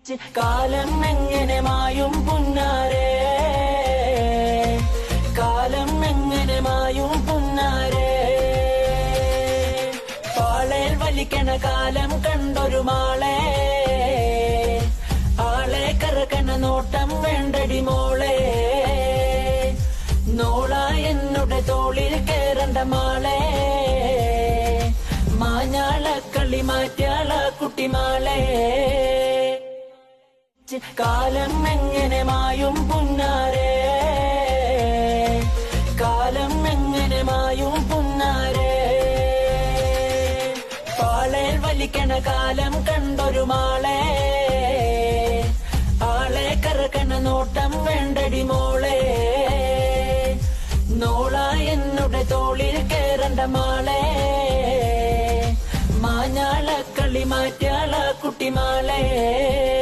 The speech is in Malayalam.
കാലം എങ്ങനെ മായും പുന്നാരേ, കാലം എങ്ങനെ മായും പുന്നാരേ. പാളേൽ വലിക്കണ കാലം കണ്ടൊരു മാളെ, ആളെ കറക്കണ നോട്ടം വേണ്ടടി മോളെ. നോള എന്നുടെ തോളിൽ കേറണ്ട മാളെ, മാഞ്ഞാളക്കളി മാറ്റാള കുട്ടിമാളെ. കാലം എങ്ങനെ മായും പുന്നാരേ, കാലം എങ്ങനെ മായും പുന്നാരേ. പാളേൽ വലിക്കണ കാലം കണ്ടൊരു മാളെ, ആളെ കറക്കണ നോട്ടം വേണ്ടടി മോളെ. നോള എന്നുടെ തോളിൽ കേറണ്ട മാളെ, മാഞ്ഞാളക്കളി മാറ്റാള കുട്ടിമാളെ.